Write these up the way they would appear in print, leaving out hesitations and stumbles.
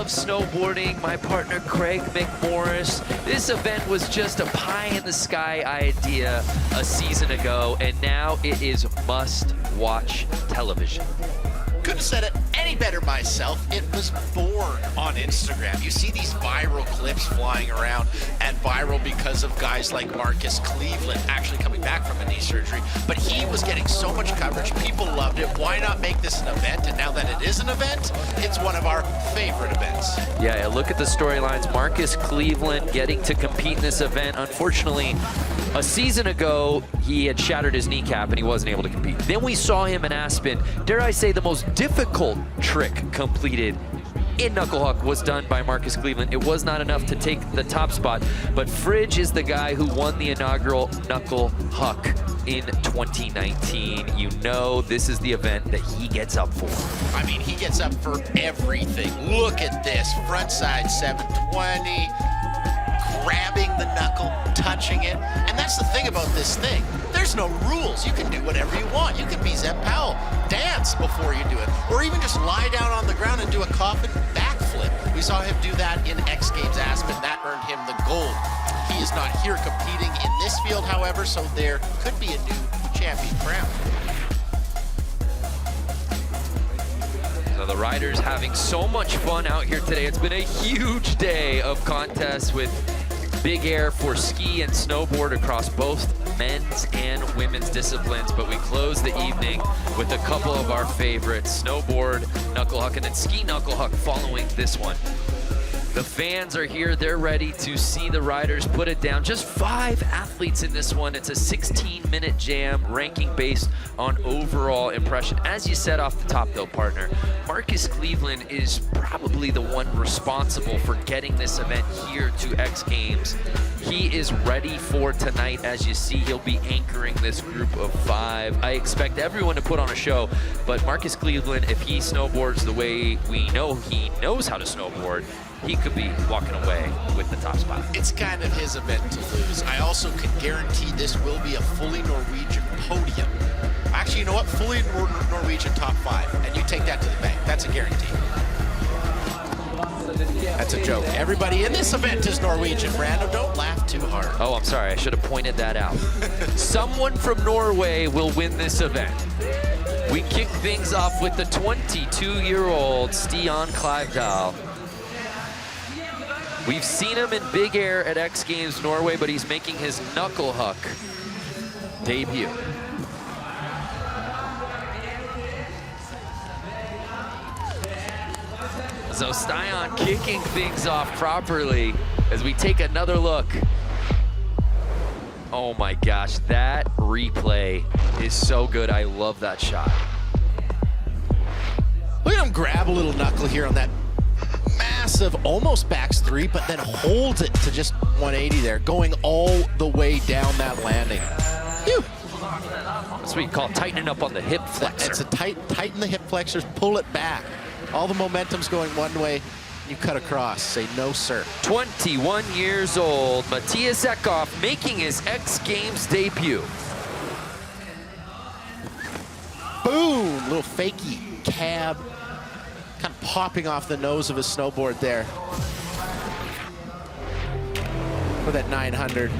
of snowboarding, my partner Craig McMorris. This event was just a pie-in-the-sky idea a season ago, and now it is must-watch television. Couldn't have said it any better myself. It was born on Instagram. You see these viral clips flying around, and viral because of guys like Marcus Cleveland actually coming back from a knee surgery. But he was getting so much coverage. People loved it. Why not make this an event? And now that it is an event, it's one of our favorite events. Yeah, look at the storylines. Marcus Cleveland getting to compete in this event. Unfortunately, a season ago, he had shattered his kneecap and he wasn't able to compete. Then we saw him in Aspen. Dare I say, the most difficult trick completed in Knuckle Huck was done by Marcus Cleveland. It was not enough to take the top spot, but Fridge is the guy who won the inaugural Knuckle Huck in 2019. You know this is the event that he gets up for. I mean, he gets up for everything. Look at this, frontside 720, grabbing the knuckle, touching it. And that's the thing about this thing. There's no rules. You can do whatever you want. You can be Zeb Powell, dance before you do it, or even just lie down on the ground and do a coffin backflip. We saw him do that in X Games Aspen. That earned him the gold. He is not here competing in this field, however, so there could be a new champion crown. So the riders having so much fun out here today. It's been a huge day of contests with big air for ski and snowboard across both men's and women's disciplines, but we close the evening with a couple of our favorites, snowboard knuckle huck and then ski knuckle huck following this one. The fans are here, they're ready to see the riders put it down. Just 5 athletes in this one. It's a 16-minute jam, ranking based on overall impression. As you said off the top though, partner, Marcus Cleveland is probably the one responsible for getting this event here to X Games. He is ready for tonight. As you see, he'll be anchoring this group of 5. I expect everyone to put on a show, but Marcus Cleveland, if he snowboards the way we know he knows how to snowboard, he could be walking away with the top spot. It's kind of his event to lose. I also can guarantee this will be a fully Norwegian podium. Actually, you know what? Fully Norwegian top 5, and you take that to the bank. That's a guarantee. That's a joke. Everybody in this event is Norwegian. Brando, don't laugh too hard. Oh, I'm sorry. I should have pointed that out. Someone from Norway will win this event. We kick things off with the 22-year-old Stian Kleivdal. We've seen him in big air at X Games Norway, but he's making his Knuckle Huck debut. So Stian kicking things off properly as we take another look. Oh my gosh, that replay is so good. I love that shot. Look at him grab a little knuckle here on that massive, almost backs 3, but then holds it to just 180 there, going all the way down that landing. Phew. That's what you call tightening up on the hip flexor. It's a tighten the hip flexors, pull it back. All the momentum's going one way, you cut across. Say no, sir. 21 years old, Matthias Eckhoff making his X Games debut. Boom, little fakey cab, kind of popping off the nose of his snowboard there. For that 900.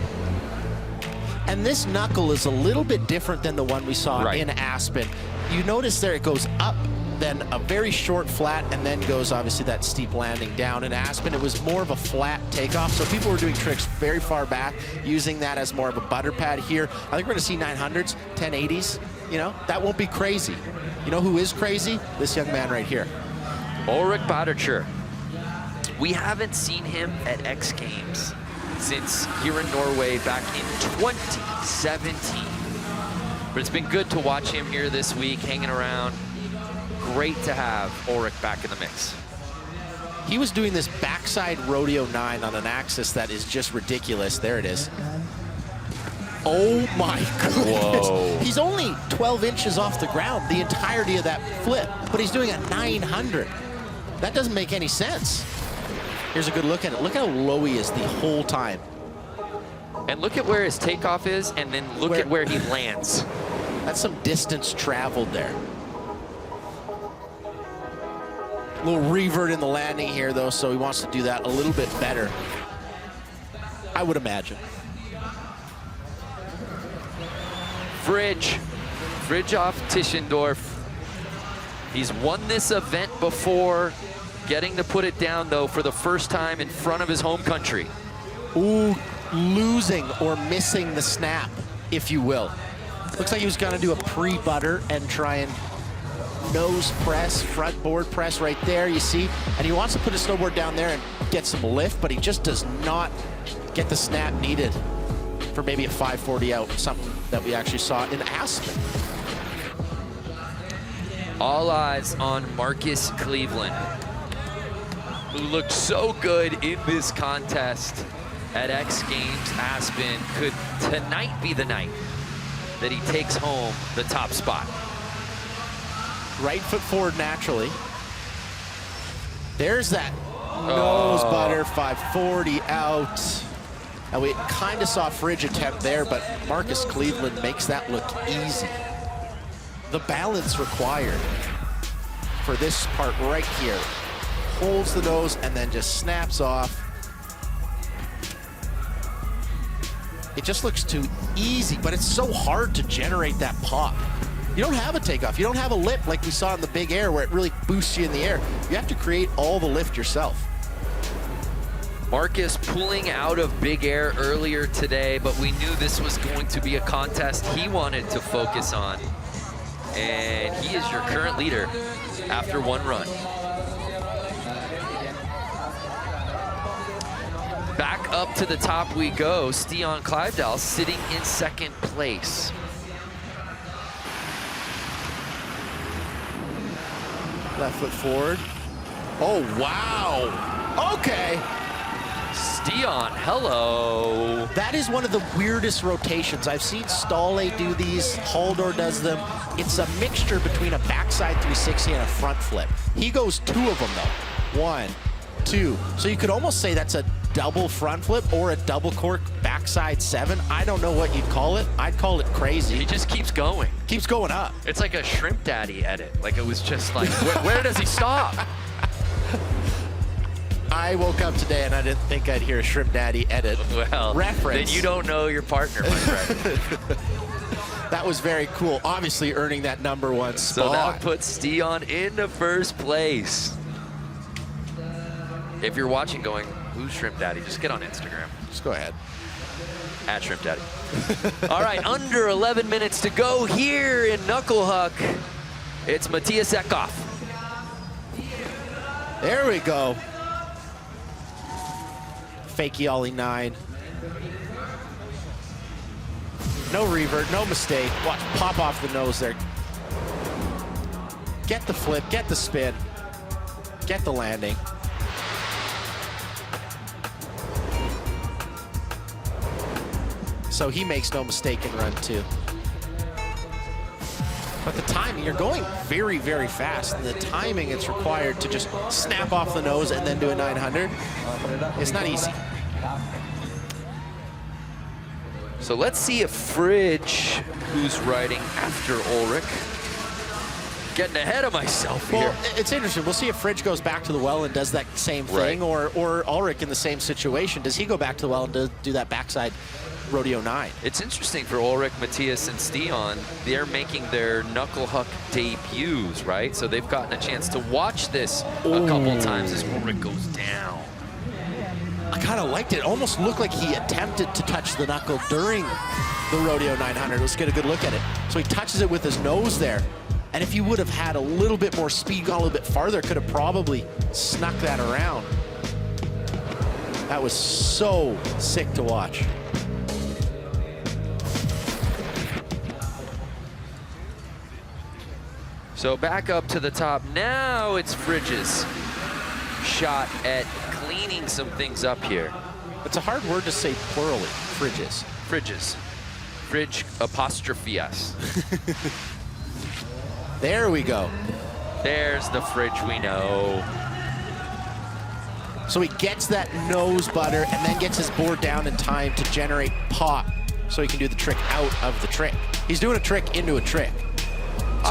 And this knuckle is a little bit different than the one we saw in Aspen. You notice there it goes up, then a very short flat, and then goes obviously that steep landing down. In Aspen, it was more of a flat takeoff, so people were doing tricks very far back, using that as more of a butter pad here. I think we're gonna see 900s, 1080s, you know, that won't be crazy. You know who is crazy? This young man right here. Ulrich Badertscher. We haven't seen him at X Games since here in Norway back in 2017. But it's been good to watch him here this week, hanging around. Great to have Ulrich back in the mix. He was doing this backside rodeo 9 on an axis that is just ridiculous. There it is. Oh my goodness. Whoa. He's only 12 inches off the ground the entirety of that flip, but he's doing a 900. That doesn't make any sense. Here's a good look at it. Look how low he is the whole time. And look at where his takeoff is, and then look at where he lands. That's some distance traveled there. Little revert in the landing here, though, so he wants to do that a little bit better, I would imagine. Fridge off Tischendorf. He's won this event before, getting to put it down, though, for the first time in front of his home country. Ooh, losing or missing the snap, if you will. Looks like he was gonna do a pre-butter and try and nose press, front board press right there, you see? And he wants to put his snowboard down there and get some lift, but he just does not get the snap needed for maybe a 540 out, something that we actually saw in Aspen. All eyes on Marcus Cleveland, who looked so good in this contest at X Games Aspen. Could tonight be the night that he takes home the top spot? Right foot forward naturally. There's that nose butter, 540 out. And we kind of saw Fridge attempt there, but Marcus Cleveland makes that look easy. The balance required for this part right here. Holds the nose and then just snaps off. It just looks too easy, but it's so hard to generate that pop. You don't have a takeoff. You don't have a lip like we saw in the big air where it really boosts you in the air. You have to create all the lift yourself. Marcus pulling out of big air earlier today, but we knew this was going to be a contest he wanted to focus on. And he is your current leader after one run. Back up to the top we go. Stian Clivedal sitting in second place. Left foot forward. Oh, wow. Okay. Stian, hello. That is one of the weirdest rotations. I've seen Stahle do these, Haldor does them. It's a mixture between a backside 360 and a front flip. He goes two of them though. 1, 2. So you could almost say that's a double front flip or a double cork backside 7. I don't know what you'd call it. I'd call it crazy. He just keeps going. Keeps going up. It's like a Shrimp Daddy edit. Like it was just like, where does he stop? I woke up today and I didn't think I'd hear a Shrimp Daddy edit reference. Then you don't know your partner, my friend. That was very cool. Obviously earning that #1 spot. So that puts Stian into first place. If you're watching going, who's Shrimp Daddy? Just get on Instagram. Just go ahead. At Shrimp Daddy. All right, under 11 minutes to go here in Knuckle Huck. It's Matthias Eckhoff. There we go. Fakey ollie 9. No revert, no mistake. Watch, pop off the nose there. Get the flip, get the spin, get the landing. So he makes no mistake in run 2. But the timing, you're going very, very fast. And the timing it's required to just snap off the nose and then do a 900, it's not easy. So let's see if Fridge, who's riding after Ulrich, getting ahead of myself here. Well, it's interesting. We'll see if Fridge goes back to the well and does that same thing, or Ulrich in the same situation. Does he go back to the well and do that backside rodeo 9? It's interesting for Ulrich, Matthias, and Stian. They're making their Knuckle Huck debuts, right? So they've gotten a chance to watch this a couple times as Ulrich goes down. I kind of liked it. Almost looked like he attempted to touch the knuckle during the rodeo 900. Let's get a good look at it. So he touches it with his nose there. And if he would have had a little bit more speed, gone a little bit farther, could have probably snuck that around. That was so sick to watch. So back up to the top. Now it's Fridge's shot at cleaning some things up here. It's a hard word to say plurally, Fridges. Fridges. Fridge apostrophe S. There we go. There's the Fridge we know. So he gets that nose butter and then gets his board down in time to generate pop so he can do the trick out of the trick. He's doing a trick into a trick.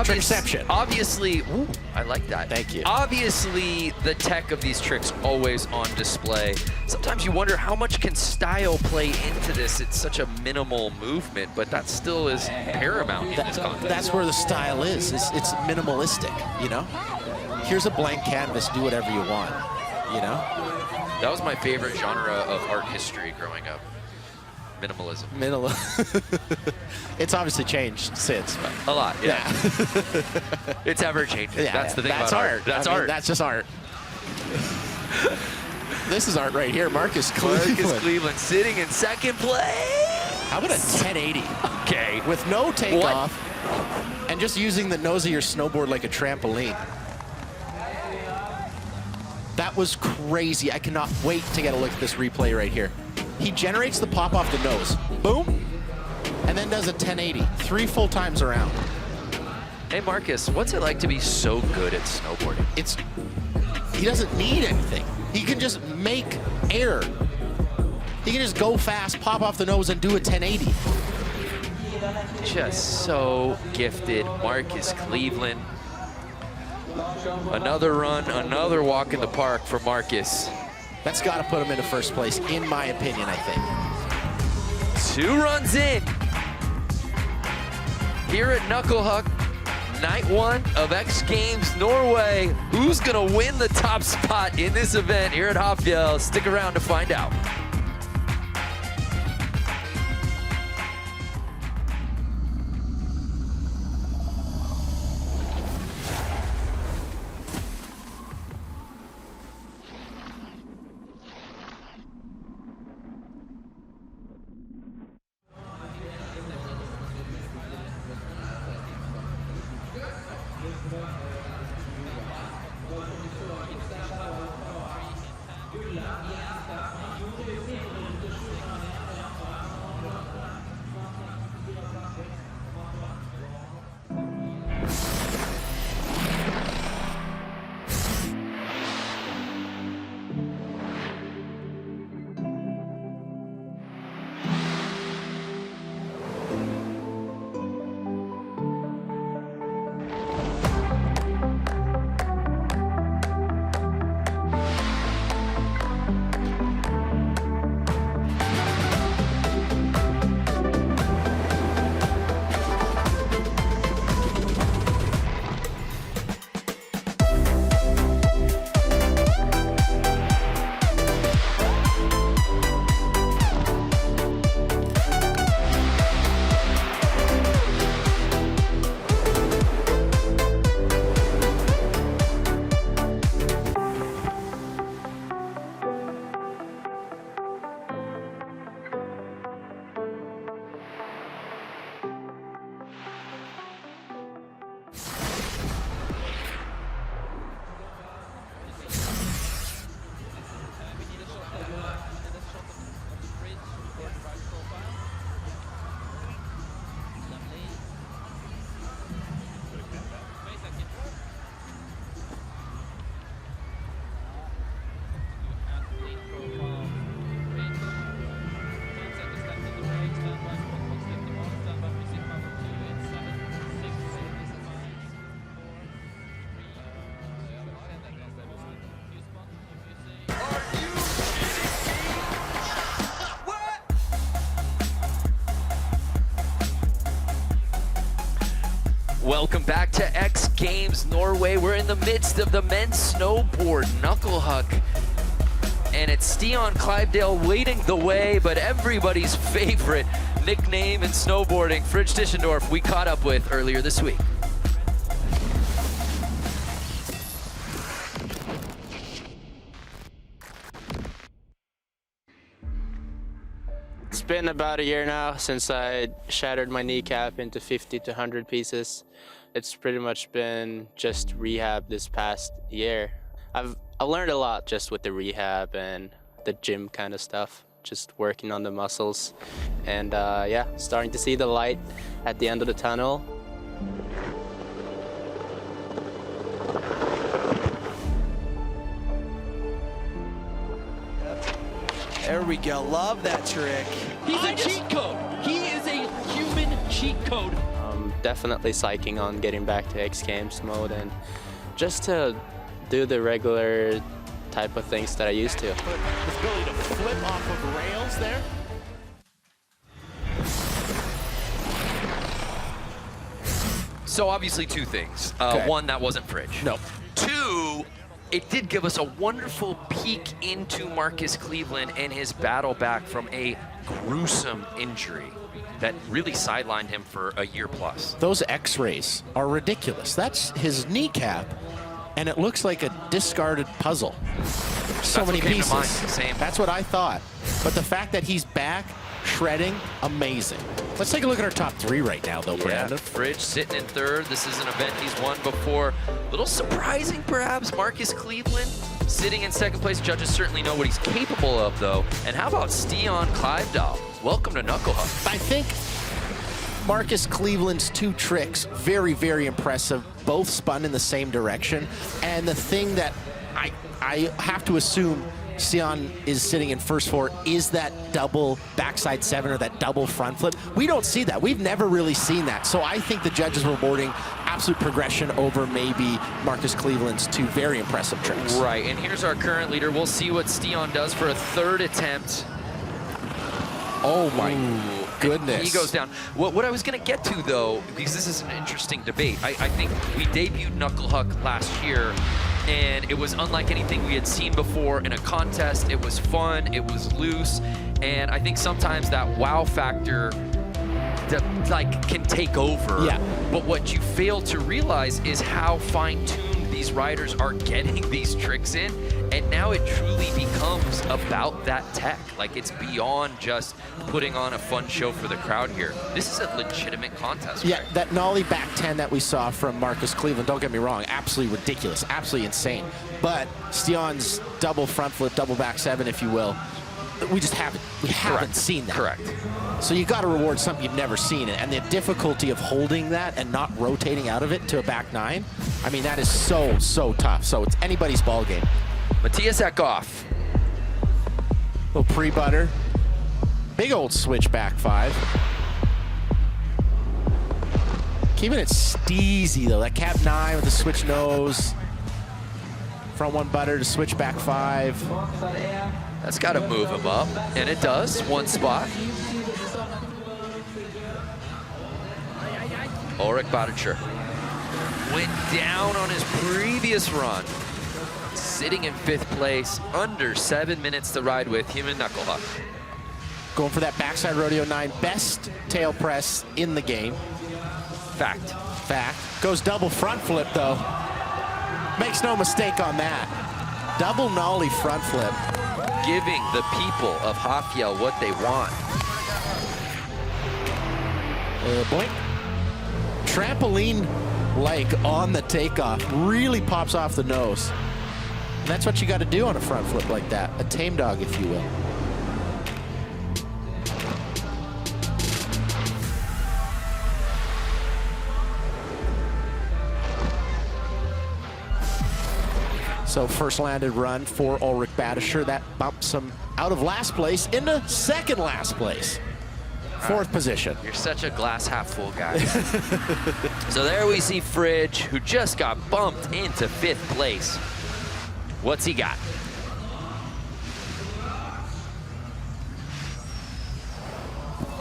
trickception. Obviously, ooh, I like that. Thank you. Obviously, the tech of these tricks always on display. Sometimes you wonder how much can style play into this. It's such a minimal movement, but that still is paramount in this contest. That's where the style is. It's minimalistic, you know? Here's a blank canvas, do whatever you want, you know? That was my favorite genre of art history growing up. Minimalism. It's obviously changed since. But. A lot, yeah. It's ever changing. Yeah, that's the thing that's about art. art. That's I mean, art. That's just art. This is art right here. Marcus Cleveland. Marcus Cleveland sitting in second place. How about a 1080? Okay. With no takeoff and just using the nose of your snowboard like a trampoline. That was crazy. I cannot wait to get a look at this replay right here. He generates the pop off the nose. Boom. And then does a 1080. 3 full times around. Hey, Marcus, what's it like to be so good at snowboarding? He doesn't need anything. He can just make air. He can just go fast, pop off the nose, and do a 1080. Just so gifted. Marcus Cleveland. Another run, another walk in the park for Marcus. That's got to put him into first place, in my opinion, I think. 2 runs in. Here at Knuckle Huck, night 1 of X Games Norway. Who's gonna win the top spot in this event here at Hafjell? Stick around to find out. Welcome back to X Games Norway. We're in the midst of the men's snowboard knuckle huck. And it's Stian Clivedale leading the way, but everybody's favorite nickname in snowboarding, Fridge Tischendorf, we caught up with earlier this week. It's been about a year now since I shattered my kneecap into 50 to 100 pieces. It's pretty much been just rehab this past year. I've learned a lot just with the rehab and the gym kind of stuff, just working on the muscles. And yeah, starting to see the light at the end of the tunnel. There we go, love that trick. He's a cheat code. He is a human cheat code. definitely psyching on getting back to X Games mode and just to do the regular type of things that I used to. His ability to flip off of rails there. So obviously two things. Okay. One, that wasn't Fridge. No. Two, it did give us a wonderful peek into Marcus Cleveland and his battle back from a gruesome injury that really sidelined him for a year plus. Those x-rays are ridiculous. That's his kneecap, and it looks like a discarded puzzle. So many what came to mind. pieces. Same. That's what I thought. But the fact that he's back, shredding, amazing. Let's take a look at our top 3 right now, though, Yeah, Brandon. Fridge sitting in 3rd. This is an event he's won before. A little surprising, perhaps, Marcus Cleveland sitting in 2nd place. Judges certainly know what he's capable of, though. And how about Stian Kleivdahl? Welcome to Knuckle Huck. I think Marcus Cleveland's 2 tricks, very, very impressive. Both spun in the same direction. And the thing that I have to assume Stian is sitting in first for is that double backside 7 or that double front flip. We don't see that. We've never really seen that. So I think the judges were rewarding absolute progression over maybe Marcus Cleveland's 2 very impressive tricks. Right, and here's our current leader. We'll see what Stian does for a 3rd attempt. Oh my goodness. He goes down. What I was going to get to, though, because this is an interesting debate, I think we debuted Knuckle Huck last year, and it was unlike anything we had seen before in a contest. It was fun, it was loose, and I think sometimes that wow factor that, can take over. Yeah. But what you fail to realize is how fine-tuned these riders are getting these tricks in, and now it truly becomes about that tech. Like, it's beyond just putting on a fun show for the crowd here. This is a legitimate contest. Yeah, Greg. that nollie back 10 that we saw from Marcus Cleveland, don't get me wrong, absolutely ridiculous, absolutely insane. But Stian's double front flip, double back 7, if you will, we just haven't seen that. Correct. So you got to reward something you've never seen, and the difficulty of holding that and not rotating out of it to a back 9, I mean, that is so, so tough. So it's anybody's ball game. Matthias Eckhoff. Little pre-butter. Big old switch back 5. Keeping it steezy, though. That cap 9 with the switch nose. Front 1 butter to switch back 5. That's got to move him up, and it does. 1 spot. Ulrich Badicher went down on his previous run, sitting in 5th place, under 7 minutes to ride with him and Knuckle Huck. Going for that backside rodeo 9, best tail press in the game. Fact. Goes double front flip, though. Makes no mistake on that. Double nollie front flip. Giving the people of Hafjell what they want. Boink. Trampoline like on the takeoff. Really pops off the nose. And that's what you got to do on a front flip like that. A tame dog, if you will. So first landed run for Ulrich Badicher. That bumps him out of last place into 2nd last place. 4th position. You're such a glass half full guy. So there we see Fridge, who just got bumped into 5th place. What's he got?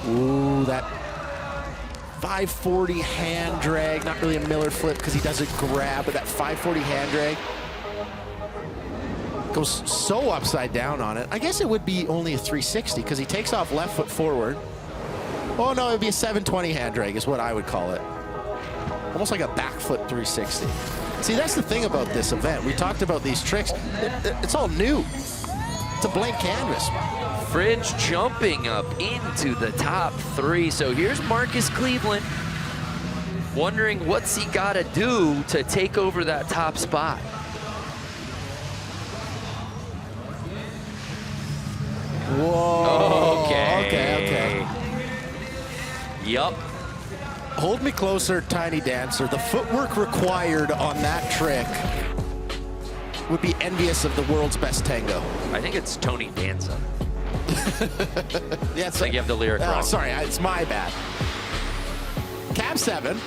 Ooh, that 540 hand drag. Not really a Miller flip because he doesn't grab, but that 540 hand drag goes so upside down on it. I guess it would be only a 360 because he takes off left foot forward. Oh no, it'd be a 720 hand drag is what I would call it. Almost like a back foot 360. See, that's the thing about this event. We talked about these tricks. It's all new. It's a blank canvas. Fridge jumping up into the top 3. So here's Marcus Cleveland wondering what's he got to do to take over that top spot. Whoa. Okay. Yup. Hold me closer, Tiny Dancer. The footwork required on that trick would be envious of the world's best tango. I think it's Tony Danza. Yeah, I think you have the lyric wrong. Sorry, it's my bad. Cap 7.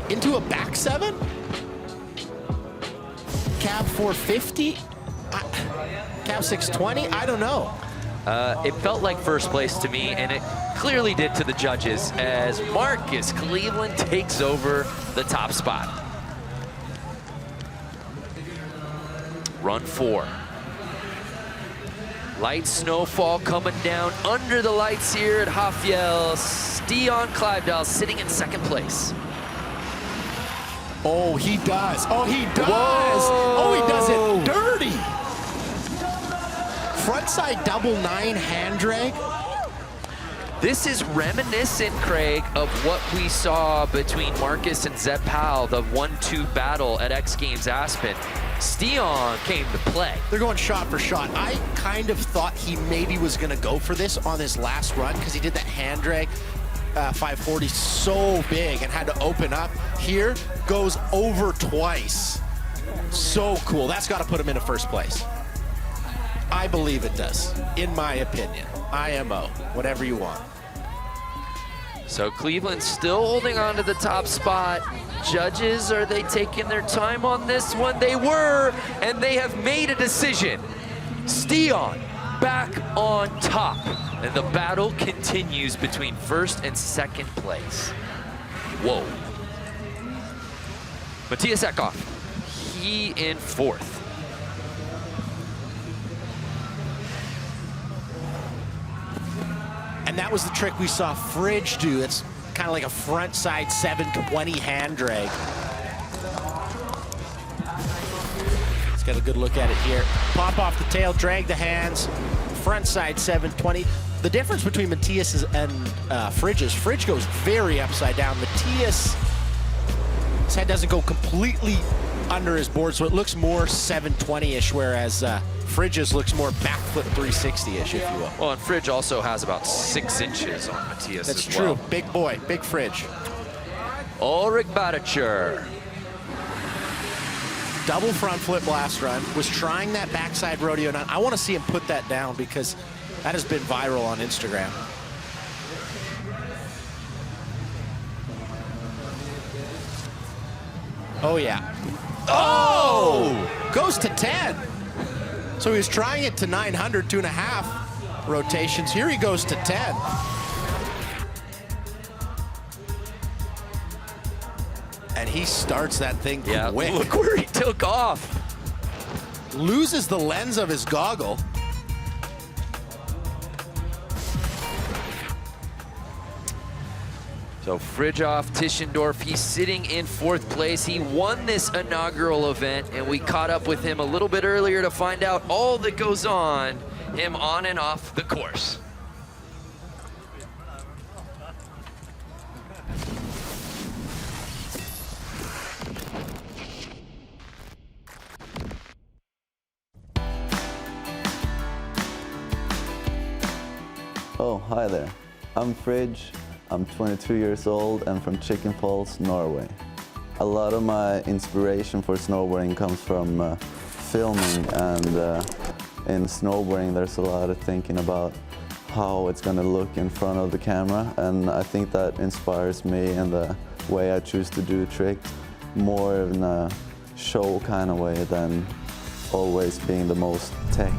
into a back 7? Cab 450? Cab 620? I don't know. It felt like first place to me, and it clearly did to the judges as Marcus Cleveland takes over the top spot. Run 4. Light snowfall coming down under the lights here at Hafjell. Stian Kleivdahl sitting in second place. Oh, he does. Oh, he does. Whoa. Oh, he does it dirty. Frontside double 9 hand drag. This is reminiscent, Craig, of what we saw between Marcus and Zeb Powell, the 1-2 battle at X Games Aspen. Stian came to play. They're going shot for shot. I kind of thought he maybe was going to go for this on his last run because he did that hand drag 540 so big and had to open up. Here goes over twice. So cool. That's got to put him into first place. I believe it does, in my opinion. IMO, whatever you want. So Cleveland still holding on to the top spot. Judges, are they taking their time on this one? They were, and they have made a decision. Stian back on top, and the battle continues between first and second place. Whoa. Matthias Eckhoff, he in fourth. And that was the trick we saw Fridge do. It's kind of like a front side 720 hand drag. Let's get a good look at it here. Pop off the tail, drag the hands, front side 720. The difference between Matthias and Fridge is Fridge goes very upside down. Matthias, his head doesn't go completely under his board, so it looks more 720-ish, whereas Fridge's looks more backflip 360-ish, if you will. Well, and Fridge also has about 6 inches on Matthias That's as true. well. Big boy, big Fridge. Ulrich Badicher. Double front flip last run. Was trying that backside rodeo. Now, I want to see him put that down because that has been viral on Instagram. Oh, yeah. Oh! Goes to 10. So he was trying it to 900, 2.5 rotations. Here he goes to 10. And he starts that thing quick. Look where he took off. Loses the lens of his goggle. So Fridjof Tischendorf, he's sitting in fourth place. He won this inaugural event, and we caught up with him a little bit earlier to find out all that goes on, him on and off the course. Oh, hi there. I'm Fridge. I'm 22 years old and from Chicken Falls, Norway. A lot of my inspiration for snowboarding comes from filming, and in snowboarding there's a lot of thinking about how it's going to look in front of the camera, and I think that inspires me in the way I choose to do tricks, more in a show kind of way than always being the most tech.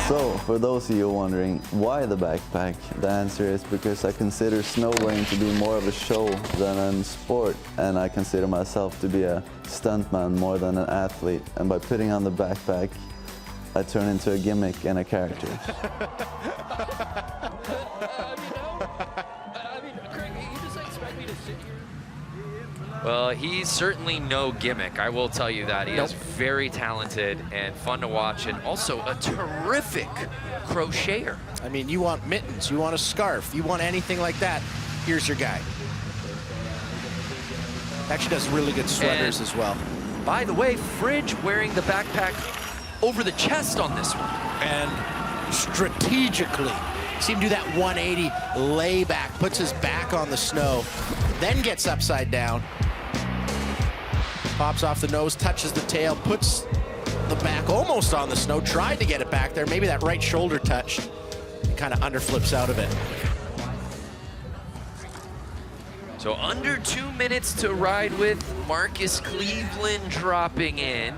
So, for those of you wondering why the backpack, the answer is because I consider snowboarding to be more of a show than a sport, and I consider myself to be a stuntman more than an athlete. And by putting on the backpack, I turn into a gimmick and a character. Well, he's certainly no gimmick, I will tell you that. He is very talented and fun to watch, and also a terrific crocheter. I mean, you want mittens, you want a scarf, you want anything like that, here's your guy. Actually does really good sweaters as well. By the way, Fridge wearing the backpack over the chest on this one. And strategically, see him do that 180 layback, puts his back on the snow, then gets upside down. Pops off the nose, touches the tail, puts the back almost on the snow, tried to get it back there. Maybe that right shoulder touched. kind of underflips out of it. So under 2 minutes to ride with. Marcus Cleveland dropping in.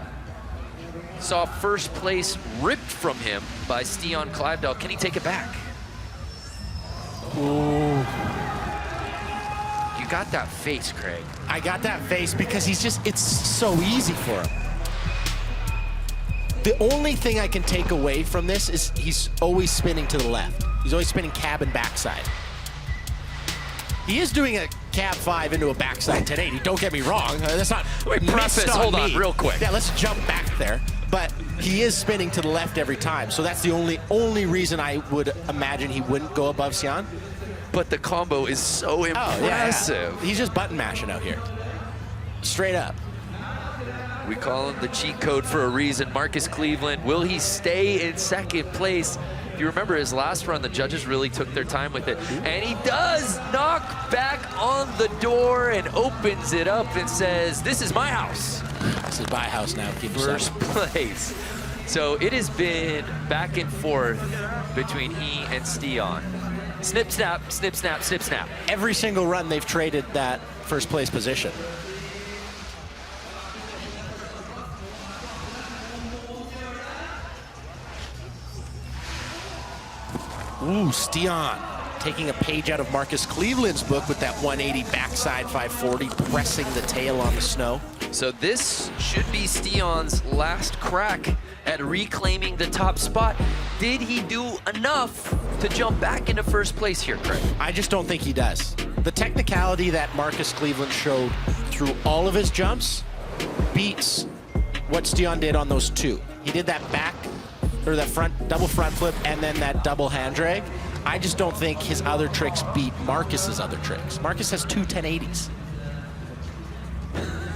Saw first place ripped from him by Stian Kleivdahl. Can he take it back? Ooh. You got that face, Craig. I got that face because it's so easy for him. The only thing I can take away from this is he's always spinning to the left. He's always spinning cab and backside. He is doing a cab 5 into a backside 1080. Don't get me wrong. That's not. Wait, preface, hold on, real quick. Yeah, let's jump back there. But he is spinning to the left every time, so that's the only reason I would imagine he wouldn't go above Stian. But the combo is so impressive. Yeah. He's just button mashing out here. Straight up. We call him the cheat code for a reason. Marcus Cleveland, will he stay in second place? If you remember his last run, the judges really took their time with it. And he does knock back on the door and opens it up and says, this is my house. This is my house now. First place. So it has been back and forth between he and Stian. Snip, snap, snip, snap, snip, snap. Every single run, they've traded that first place position. Ooh, Stian taking a page out of Marcus Cleveland's book with that 180 backside 540, pressing the tail on the snow. So this should be Stian's last crack at reclaiming the top spot. Did he do enough to jump back into first place here, Craig? I just don't think he does. The technicality that Marcus Cleveland showed through all of his jumps beats what Stian did on those 2. He did that back, or that double front flip, and then that double hand drag. I just don't think his other tricks beat Marcus's other tricks. Marcus has 2 1080s.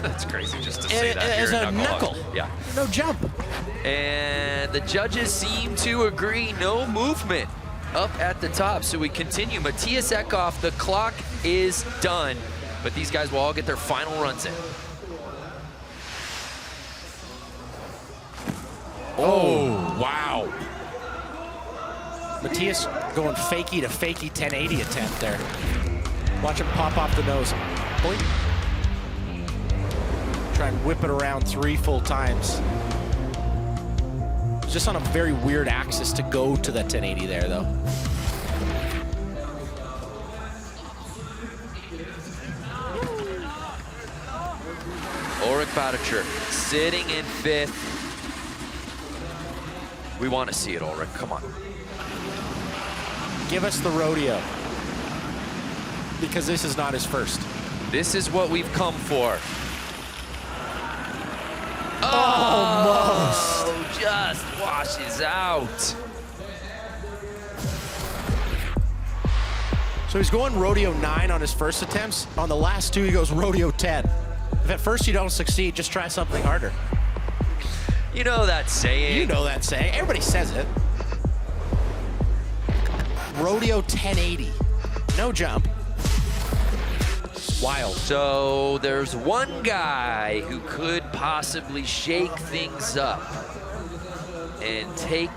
That's crazy just to say that as here a knuckle. Yeah. No jump. And the judges seem to agree, no movement up at the top. So we continue. Matthias Eckhoff, the clock is done, but these guys will all get their final runs in. Oh, wow. Matthias going fakie to fakie 1080 attempt there. Watch him pop off the nose. Boink. Try and whip it around 3 full times. Just on a very weird axis to go to that 1080 there, though. Ulrich Badicher sitting in 5th. We want to see it, Ulrich. Come on. Give us the rodeo. Because this is not his first. This is what we've come for. Almost. Oh, just washes out. So he's going rodeo 9 on his first attempts. On the last 2, he goes rodeo 10. If at first you don't succeed, just try something harder. You know that saying. You know that saying. Everybody says it. Rodeo 1080. No jump. Wild. So there's one guy who could possibly shake things up and take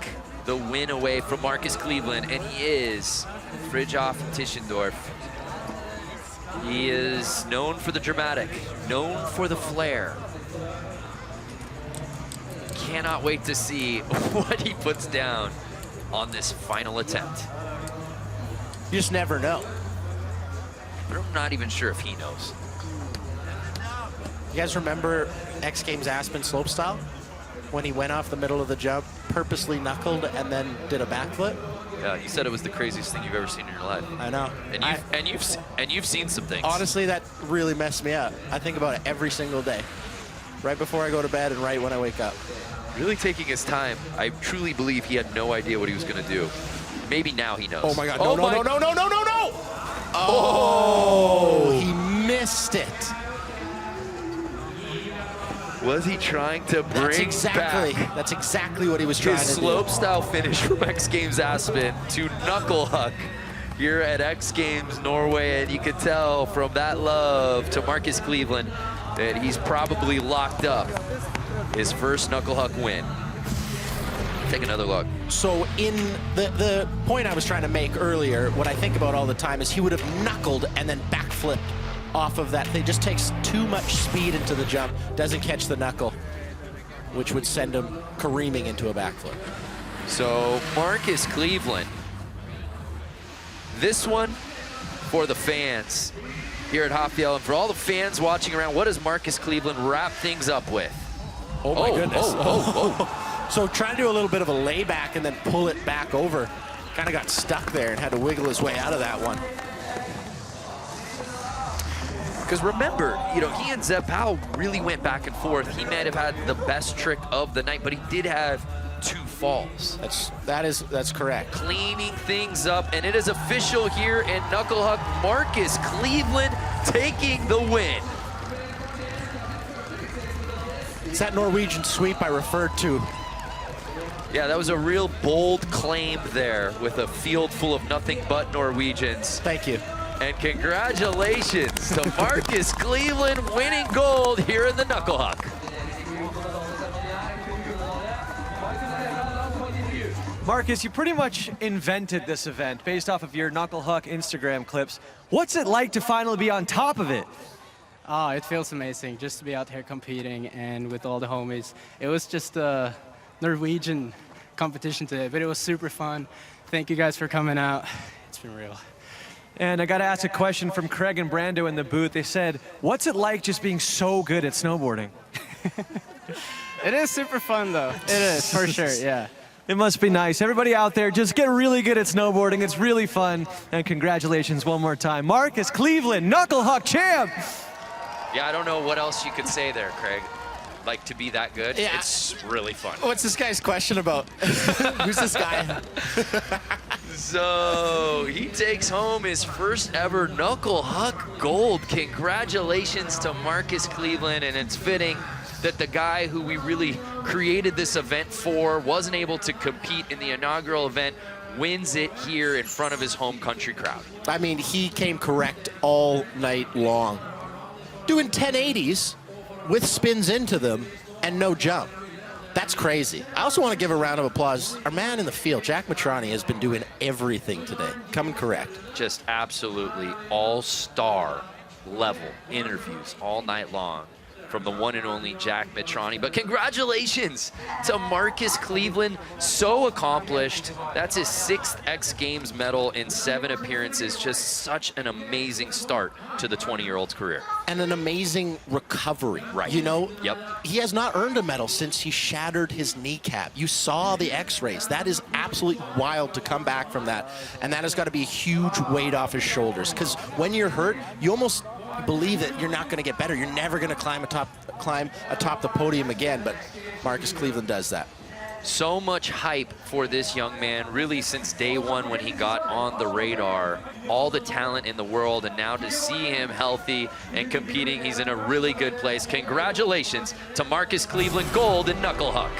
the win away from Marcus Cleveland, and he is Fridtjof Tischendorf. He is known for the dramatic, known for the flair. Cannot wait to see what he puts down on this final attempt. You just never know. But I'm not even sure if he knows. You guys remember X Games Aspen slopestyle? When he went off the middle of the jump, purposely knuckled, and then did a backflip? Yeah, you said it was the craziest thing you've ever seen in your life. I know. And you've seen some things. Honestly, that really messed me up. I think about it every single day. Right before I go to bed and right when I wake up. Really taking his time. I truly believe he had no idea what he was going to do. Maybe now he knows. Oh my God, no, no, no, no, no, no, no, no! Oh, he missed it. Was he trying to bring back That's exactly what he was trying to do. his slope style finish from X Games Aspen to Knuckle Huck here at X Games Norway? And you could tell from that love to Marcus Cleveland that he's probably locked up his first Knuckle Huck win. Take another look. So in the point I was trying to make earlier, what I think about all the time is he would have knuckled and then backflipped off of that. It just takes too much speed into the jump, doesn't catch the knuckle, which would send him careening into a backflip. So Marcus Cleveland, this one for the fans here at Hopfield, and for all the fans watching around, what does Marcus Cleveland wrap things up with? Oh my goodness. So trying to do a little bit of a layback and then pull it back over. Kind of got stuck there and had to wiggle his way out of that one. Because remember, you know, he and Zeb Powell really went back and forth. He might have had the best trick of the night, but he did have 2 falls. That's correct. Cleaning things up, and it is official here in Knuckle Huck. Marcus Cleveland taking the win. It's that Norwegian sweep I referred to. Yeah, that was a real bold claim there with a field full of nothing but Norwegians. Thank you. And congratulations to Marcus Cleveland winning gold here in the Knuckle Huck. Marcus, you pretty much invented this event based off of your Knuckle Huck Instagram clips. What's it like to finally be on top of it? Oh, it feels amazing just to be out here competing and with all the homies. It was just a Norwegian competition today, but it was super fun. Thank you guys for coming out. It's been real. And I got to ask a question from Craig and Brando in the booth. They said, what's it like just being so good at snowboarding? It is super fun, though. It is, for sure, yeah. It must be nice. Everybody out there, just get really good at snowboarding. It's really fun. And congratulations one more time. Marcus Cleveland, Knuckle Huck champ. Yeah, I don't know what else you could say there, Craig. Like, to be that good, Yeah. it's really fun. What's this guy's question about? Who's this guy? So he takes home his first ever Knuckle Huck gold. Congratulations to Marcus Cleveland, and it's fitting that the guy who we really created this event for wasn't able to compete in the inaugural event wins it here in front of his home country crowd. I mean, he came correct all night long. Doing 1080s with spins into them and no jump. That's crazy. I also want to give a round of applause. Our man in the field, Jack Matrani, has been doing everything today. Coming correct. Just absolutely all-star level interviews all night long from the one and only Jack Matrani. But congratulations to Marcus Cleveland, so accomplished. That's his 6th X Games medal in 7 appearances. Just such an amazing start to the 20-year-old's career. And an amazing recovery. Right. You know, Yep. He has not earned a medal since he shattered his kneecap. You saw the x-rays. That is absolutely wild to come back from that. And that has got to be a huge weight off his shoulders. Because when you're hurt, you almost believe that you're not going to get better. You're never going to climb atop the podium again. But Marcus Cleveland does that. So much hype for this young man, really since day one when he got on the radar. All the talent in the world, and now to see him healthy and competing, he's in a really good place. Congratulations to Marcus Cleveland, gold in Knuckle Huck.